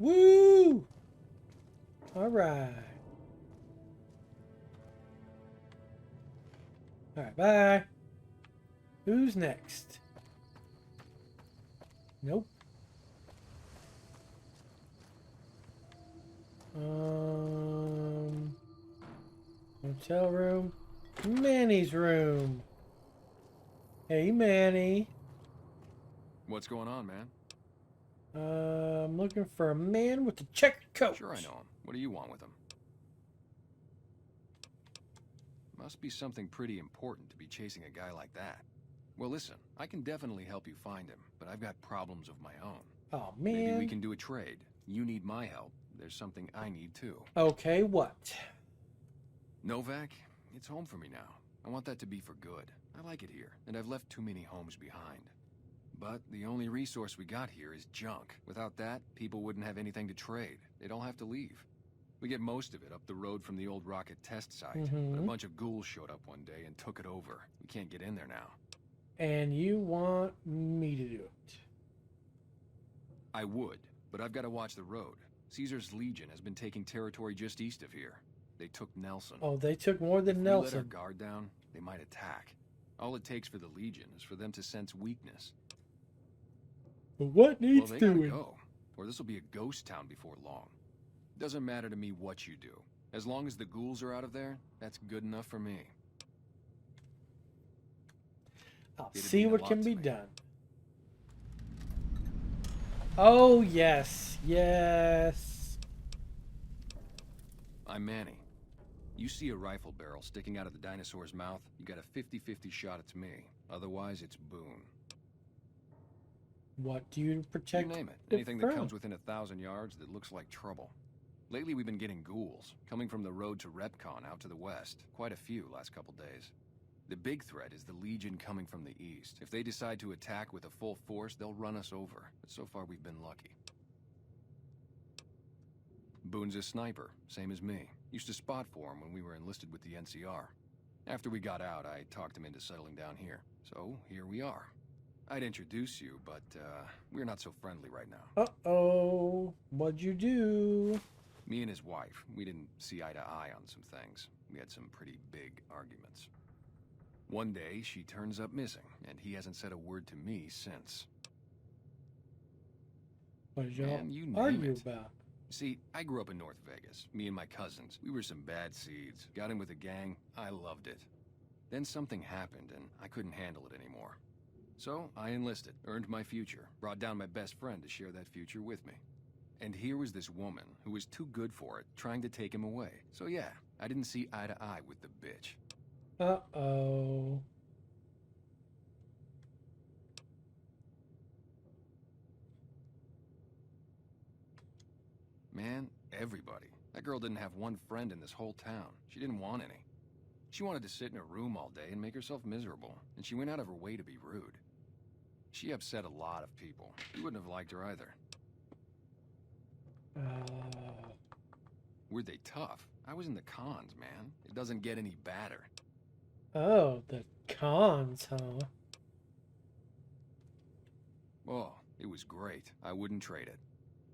Woo! All right. All right, bye. Who's next? Nope. Hotel room. Manny's room. Hey, Manny. What's going on, man? I'm looking for a man with a checkered coat. Sure, I know him. What do you want with him? Must be something pretty important to be chasing a guy like that. Well, listen, I can definitely help you find him, but I've got problems of my own. Oh, man. Maybe we can do a trade. You need my help. There's something I need too. Okay, what? Novac, it's home for me now. I want that to be for good. I like it here, and I've left too many homes behind. But the only resource we got here is junk. Without that, people wouldn't have anything to trade. They'd all have to leave. We get most of it up the road from the old rocket test site. But a bunch of ghouls showed up one day and took it over. We can't get in there now. And you want me to do it? I would, but I've got to watch the road. Caesar's Legion has been taking territory just east of here. They took Nelson. Oh, they took more than If Nelson. we let our guard down, they might attack. All it takes for the Legion is for them to sense weakness. But what needs Well, they gotta doing? go, or this will be a ghost town before long. Doesn't matter to me what you do. As long as the ghouls are out of there, that's good enough for me. I'll It'd see mean a what lot can to be me. done. Oh, yes. Yes. I'm Manny. You see a rifle barrel sticking out of the dinosaur's mouth, you got a 50-50 shot it's me. Otherwise, it's Boone. What do you protect? You name it. it Anything that from? comes within 1,000 yards that looks like trouble. Lately, we've been getting ghouls, coming from the road to Repcon out to the west. Quite a few last couple days. The big threat is the Legion coming from the east. If they decide to attack with a full force, they'll run us over. But so far, we've been lucky. Boone's a sniper, same as me. Used to spot for him when we were enlisted with the NCR. After we got out, I talked him into settling down here. So, here we are. I'd introduce you, but, we're not so friendly right now. Uh-oh. What'd you do? Me and his wife, we didn't see eye to eye on some things. We had some pretty big arguments. One day, she turns up missing, and he hasn't said a word to me since. What did y'all Man, you name argue it. about? See, I grew up in North Vegas. Me and my cousins, we were some bad seeds. Got in with a gang, I loved it. Then something happened, and I couldn't handle it anymore. So, I enlisted, earned my future, brought down my best friend to share that future with me. And here was this woman who was too good for it, trying to take him away. So yeah, I didn't see eye to eye with the bitch. Uh-oh. Man, everybody. That girl didn't have one friend in this whole town. She didn't want any. She wanted to sit in her room all day and make herself miserable, and she went out of her way to be rude. She upset a lot of people. You wouldn't have liked her either. Were they tough? I was in the cons, man. It doesn't get any badder. Oh, the cons, huh? Oh, it was great. I wouldn't trade it.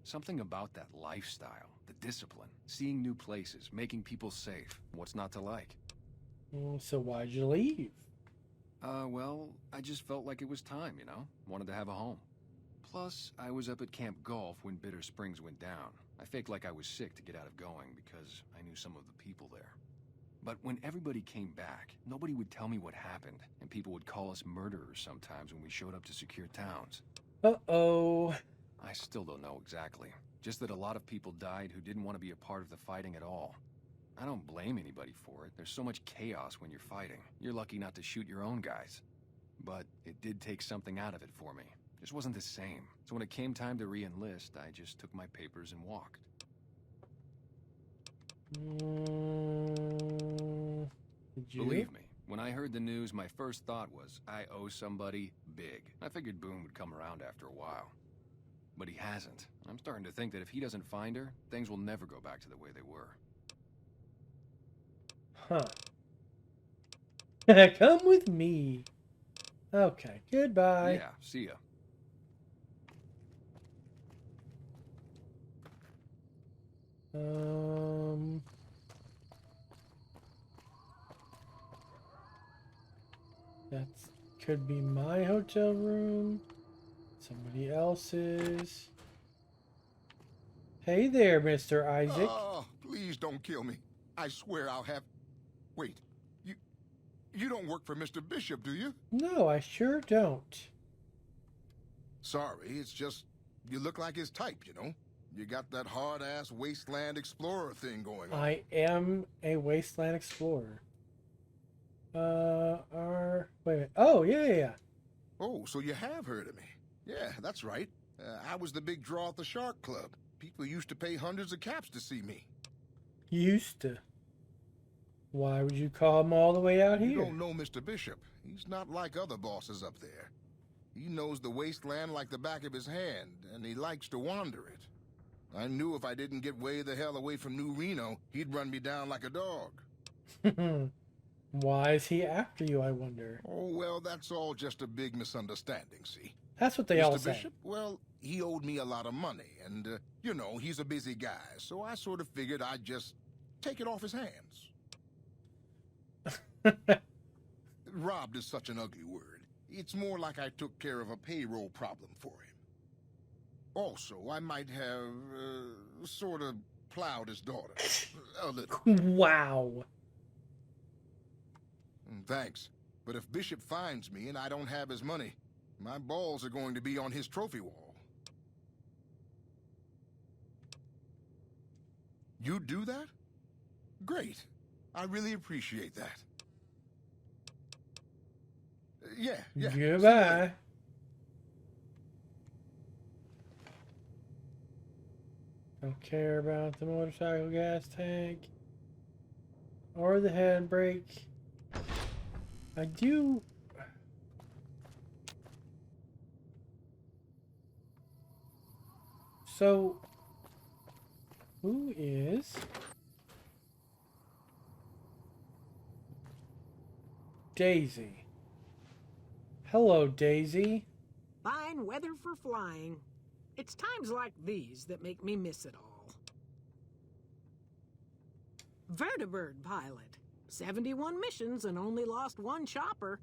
Something about that lifestyle, the discipline, seeing new places, making people safe. What's not to like? So why'd you leave? Well, I just felt like it was time, you know? Wanted to have a home. Plus, I was up at Camp Golf when Bitter Springs went down. I faked like I was sick to get out of going because I knew some of the people there. But when everybody came back, nobody would tell me what happened, and people would call us murderers sometimes when we showed up to secure towns. Uh-oh. I still don't know exactly. Just that a lot of people died who didn't want to be a part of the fighting at all. I don't blame anybody for it. There's so much chaos when you're fighting. You're lucky not to shoot your own guys. But it did take something out of it for me. Just wasn't the same. So when it came time to re-enlist, I just took my papers and walked. Did you? Believe me, when I heard the news, my first thought was, I owe somebody big. I figured Boone would come around after a while. But he hasn't. I'm starting to think that if he doesn't find her, things will never go back to the way they were. Huh. Come with me. Okay, goodbye. Yeah, see ya. That could be my hotel room. Somebody else's. Hey there, Mr. Isaac. Oh, please don't kill me. I swear I'll have... Wait, you don't work for Mr. Bishop, do you? No, I sure don't. Sorry, it's just you look like his type, you know? You got that hard-ass wasteland explorer thing going on. I am a wasteland explorer. Wait a minute. Oh, yeah. Oh, so you have heard of me. Yeah, that's right. I was the big draw at the Shark Club. People used to pay hundreds of caps to see me. Used to. Why would you call him all the way out here? You don't know Mr. Bishop. He's not like other bosses up there. He knows the wasteland like the back of his hand, and he likes to wander it. I knew if I didn't get way the hell away from New Reno, he'd run me down like a dog. Why is he after you, I wonder? Oh, well, that's all just a big misunderstanding, see? That's what they all Mr. say. Bishop, well, he owed me a lot of money, and, you know, he's a busy guy, so I sort of figured I'd just take it off his hands. Robbed is such an ugly word. It's more like I took care of a payroll problem for him. Also, I might have, sort of plowed his daughter. A little. Wow. Thanks. But if Bishop finds me and I don't have his money, my balls are going to be on his trophy wall. You do that? Great. I really appreciate that. Yeah. Goodbye. Don't care about the motorcycle gas tank or the handbrake. I do. So, who is Daisy? Hello, Daisy. Fine weather for flying. It's times like these that make me miss it all. Vertibird pilot. 71 missions and only lost one chopper.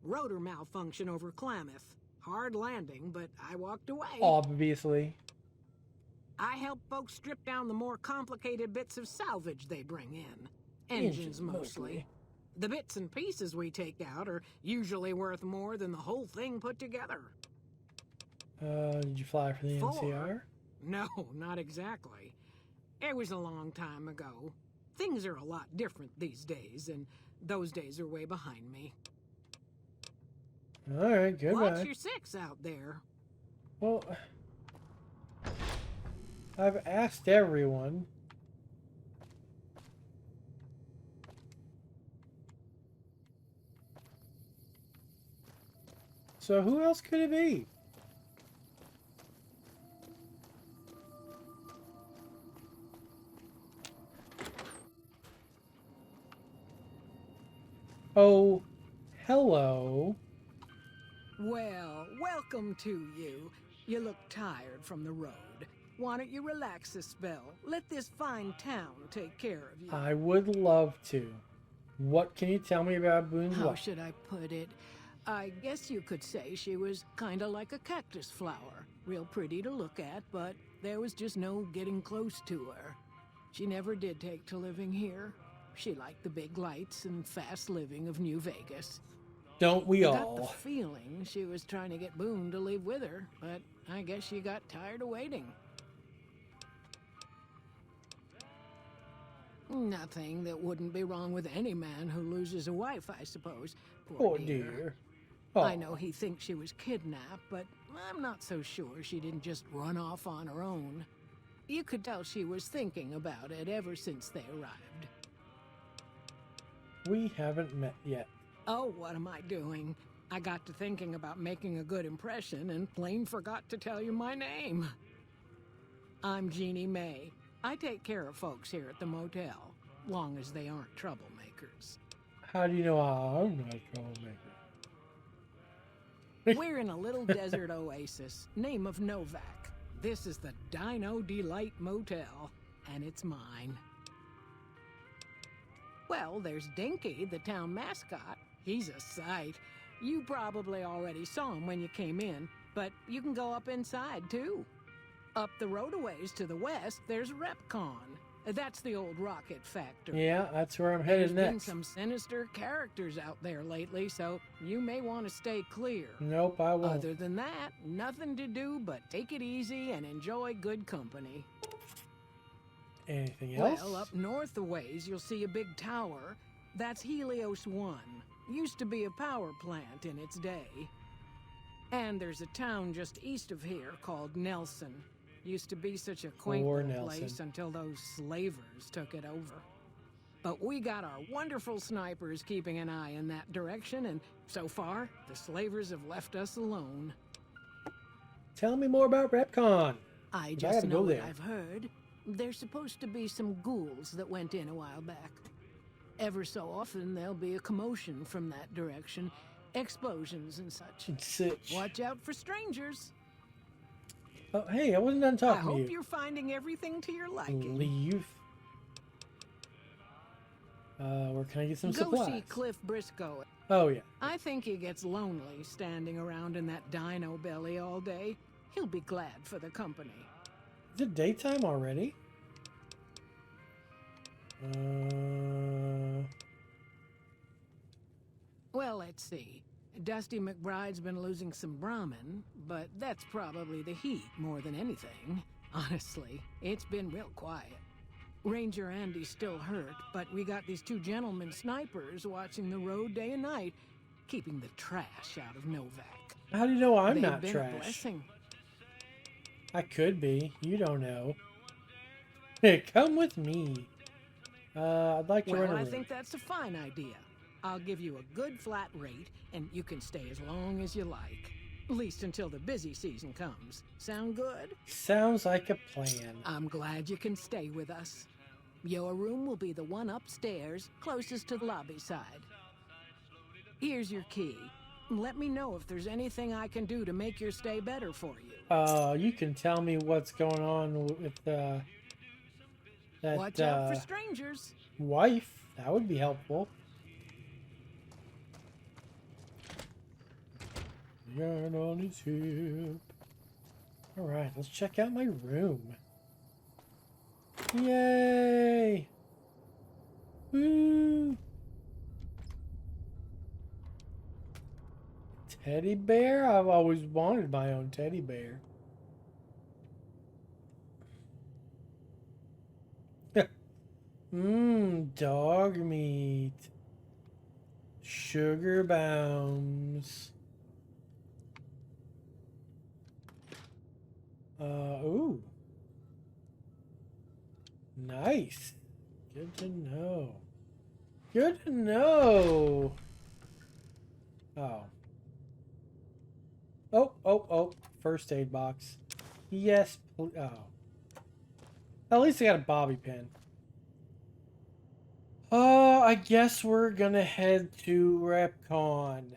Rotor malfunction over Klamath. Hard landing, but I walked away. Obviously. I help folks strip down the more complicated bits of salvage they bring in. Engines mostly. The bits and pieces we take out are usually worth more than the whole thing put together. Did you fly for the NCR? No, not exactly. It was a long time ago. Things are a lot different these days, and those days are way behind me. Alright, goodbye. Watch your six out there. Well, I've asked everyone. So who else could it be? Oh, hello. Well, welcome to you. You look tired from the road. Why don't you relax a spell? Let this fine town take care of you. I would love to. What can you tell me about Boone's How wife? should I put it? I guess you could say she was kinda like a cactus flower. Real pretty to look at, but there was just no getting close to her. She never did take to living here. She liked the big lights and fast living of New Vegas. Don't we I got the all? feeling she was trying to get Boone to leave with her, but I guess she got tired of waiting. Nothing that wouldn't be wrong with any man who loses a wife, I suppose. Poor dear. Oh, I know he thinks she was kidnapped, but I'm not so sure she didn't just run off on her own. You could tell she was thinking about it ever since they arrived. we haven't met yet. Oh, what am I doing? I got to thinking about making a good impression and plain forgot to tell you my name. I'm Genie May. I take care of folks here at the motel, long as they aren't troublemakers. How do you know I'm not a troublemaker? We're in a little desert oasis, name of Novac. This is the Dino Delight Motel. and it's mine. Well, there's Dinky, the town mascot. He's a sight. You probably already saw him when you came in, but you can go up inside, too. Up the road a ways to the west, there's RepCon. That's the old rocket factory. Yeah, that's where I'm headed There's been next. some sinister characters out there lately, so you may want to stay clear. Nope, I won't. Other than that, nothing to do but take it easy and enjoy good company. Anything else? Well, up north a ways, you'll see a big tower. That's Helios 1. Used to be a power plant in its day. And there's a town just east of here called Nelson. Used to be such a quaint Poor little Nelson. place until those slavers took it over. But we got our wonderful snipers keeping an eye in that direction, and so far, the slavers have left us alone. Tell me more about RepCon. I I just gotta know go what there. I've heard. There's supposed to be some ghouls that went in a while back. Ever so often, there'll be a commotion from that direction. Explosions and such. Sitch. Watch out for strangers. Oh, hey, I wasn't done I talking hope to you. you're finding everything to your liking. Leave. Where can I get some Go supplies? see Cliff Briscoe. Oh, yeah. I think he gets lonely standing around in that dino belly all day. He'll be glad for the company. Is it daytime already? Well, let's see. Dusty McBride's been losing some Brahmin, but that's probably the heat more than anything. Honestly, it's been real quiet. Ranger Andy's still hurt, but we got these two gentlemen snipers watching the road day and night, keeping the trash out of Novac. How do you know I'm They've not been a trash? blessing. I could be. You don't know. Hey, come with me. I'd like to run Well, a I room. think that's a fine idea. I'll give you a good flat rate, and you can stay as long as you like. At least until the busy season comes. Sound good? Sounds like a plan. I'm glad you can stay with us. Your room will be the one upstairs, closest to the lobby side. Here's your key. Let me know if there's anything I can do to make your stay better for you. You can tell me what's going on with that Watch out for strangers. wife. That would be helpful. Yarn on his hip. Alright, let's check out my room. Yay! Woo! Teddy bear? I've always wanted my own teddy bear. Dog meat. Sugar bounds. Ooh. Nice. Good to know. Good to know. Oh. Oh. First aid box. Yes, please. Oh. At least I got a bobby pin. I guess we're gonna head to RepCon.